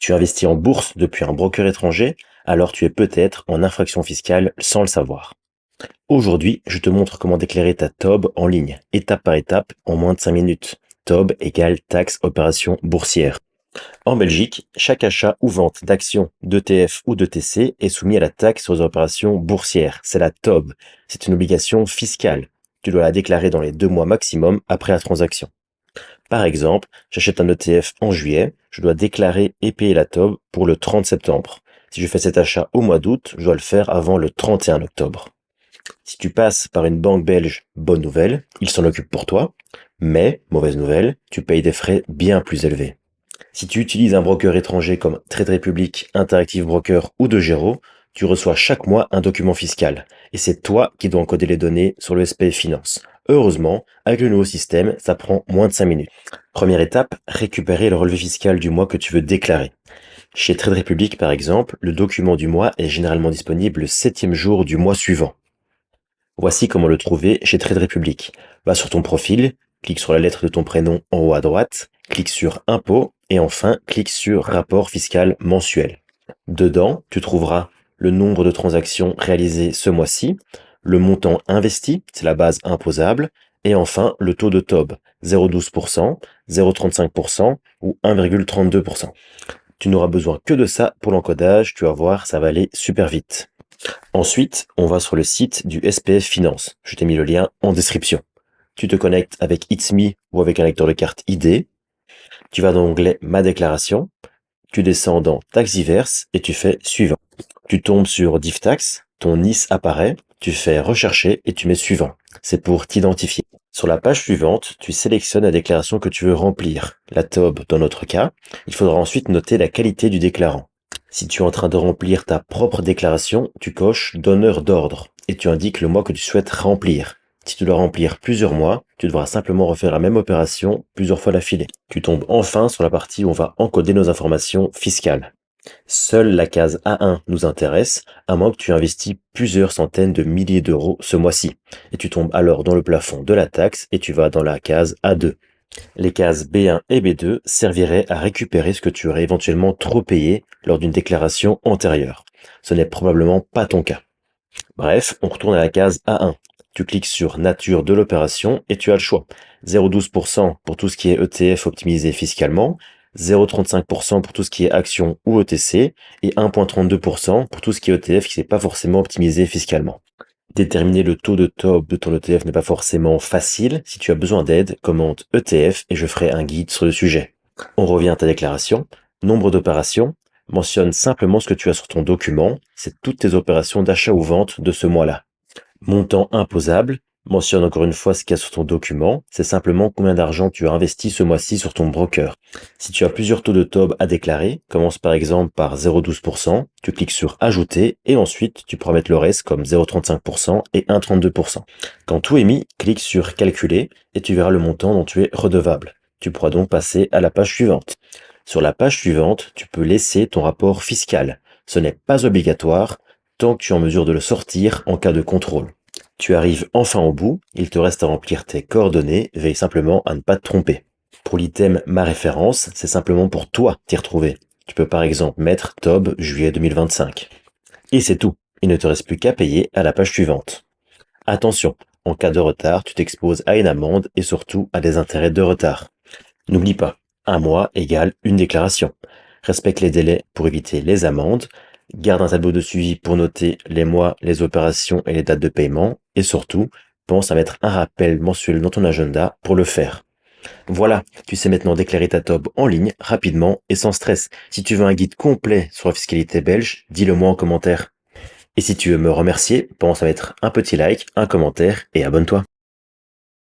Tu investis en bourse depuis un broker étranger, alors tu es peut-être en infraction fiscale sans le savoir. Aujourd'hui, je te montre comment déclarer ta TOB en ligne, étape par étape, en moins de 5 minutes. TOB égale taxe opération boursière. En Belgique, chaque achat ou vente d'actions, d'ETF ou d'ETC est soumis à la taxe sur les opérations boursières. C'est la TOB. C'est une obligation fiscale. Tu dois la déclarer dans les 2 mois maximum après la transaction. Par exemple, j'achète un ETF en juillet, je dois déclarer et payer la TOB pour le 30 septembre. Si je fais cet achat au mois d'août, je dois le faire avant le 31 octobre. Si tu passes par une banque belge, bonne nouvelle, ils s'en occupent pour toi, mais, mauvaise nouvelle, tu payes des frais bien plus élevés. Si tu utilises un broker étranger comme Trade Republic, Interactive Broker ou DeGiro, tu reçois chaque mois un document fiscal, et c'est toi qui dois encoder les données sur le SPF Finance. Heureusement, avec le nouveau système, ça prend moins de 5 minutes. Première étape, récupérer le relevé fiscal du mois que tu veux déclarer. Chez Trade Republic, par exemple, le document du mois est généralement disponible le 7e jour du mois suivant. Voici comment le trouver chez Trade Republic. Va sur ton profil, clique sur la lettre de ton prénom en haut à droite, clique sur Impôts et enfin clique sur Rapport fiscal mensuel. Dedans, tu trouveras le nombre de transactions réalisées ce mois-ci, le montant investi, c'est la base imposable, et enfin le taux de TOB, 0,12%, 0,35% ou 1,32%. Tu n'auras besoin que de ça pour l'encodage, tu vas voir, ça va aller super vite. Ensuite, on va sur le site du SPF Finance. Je t'ai mis le lien en description. Tu te connectes avec It's Me ou avec un lecteur de carte ID. Tu vas dans l'onglet Ma déclaration. Tu descends dans Taxes diverses et tu fais Suivant. Tu tombes sur Div Tax, ton NIS apparaît, tu fais Rechercher et tu mets Suivant. C'est pour t'identifier. Sur la page suivante, tu sélectionnes la déclaration que tu veux remplir. La TOB dans notre cas. Il faudra ensuite noter la qualité du déclarant. Si tu es en train de remplir ta propre déclaration, tu coches Donneur d'ordre et tu indiques le mois que tu souhaites remplir. Si tu dois remplir plusieurs mois, tu devras simplement refaire la même opération plusieurs fois d'affilée. Tu tombes enfin sur la partie où on va encoder nos informations fiscales. Seule la case A1 nous intéresse, à moins que tu investis plusieurs centaines de milliers d'euros ce mois-ci. Et tu tombes alors dans le plafond de la taxe et tu vas dans la case A2. Les cases B1 et B2 serviraient à récupérer ce que tu aurais éventuellement trop payé lors d'une déclaration antérieure. Ce n'est probablement pas ton cas. Bref, on retourne à la case A1. Tu cliques sur Nature de l'opération et tu as le choix. 0,12% pour tout ce qui est ETF optimisé fiscalement, 0,35% pour tout ce qui est action ou ETC et 1,32% pour tout ce qui est ETF qui n'est pas forcément optimisé fiscalement. Déterminer le taux de TOB de ton ETF n'est pas forcément facile. Si tu as besoin d'aide, commente ETF et je ferai un guide sur le sujet. On revient à ta déclaration. Nombre d'opérations. Mentionne simplement ce que tu as sur ton document. C'est toutes tes opérations d'achat ou vente de ce mois-là. Montant imposable. Mentionne encore une fois ce qu'il y a sur ton document. C'est simplement combien d'argent tu as investi ce mois-ci sur ton broker. Si tu as plusieurs taux de TOB à déclarer, commence par exemple par 0,12%, tu cliques sur Ajouter et ensuite tu pourras mettre le reste comme 0,35% et 1,32%. Quand tout est mis, clique sur Calculer et tu verras le montant dont tu es redevable. Tu pourras donc passer à la page suivante. Sur la page suivante, tu peux laisser ton rapport fiscal. Ce n'est pas obligatoire tant que tu es en mesure de le sortir en cas de contrôle. Tu arrives enfin au bout, il te reste à remplir tes coordonnées, veille simplement à ne pas te tromper. Pour l'item Ma référence, c'est simplement pour toi t'y retrouver. Tu peux par exemple mettre TOB juillet 2025. Et c'est tout, il ne te reste plus qu'à payer à la page suivante. Attention, en cas de retard, tu t'exposes à une amende et surtout à des intérêts de retard. N'oublie pas, un mois égale une déclaration. Respecte les délais pour éviter les amendes. Garde un tableau de suivi pour noter les mois, les opérations et les dates de paiement. Et surtout, pense à mettre un rappel mensuel dans ton agenda pour le faire. Voilà, tu sais maintenant déclarer ta TOB en ligne, rapidement et sans stress. Si tu veux un guide complet sur la fiscalité belge, dis-le moi en commentaire. Et si tu veux me remercier, pense à mettre un petit like, un commentaire et abonne-toi.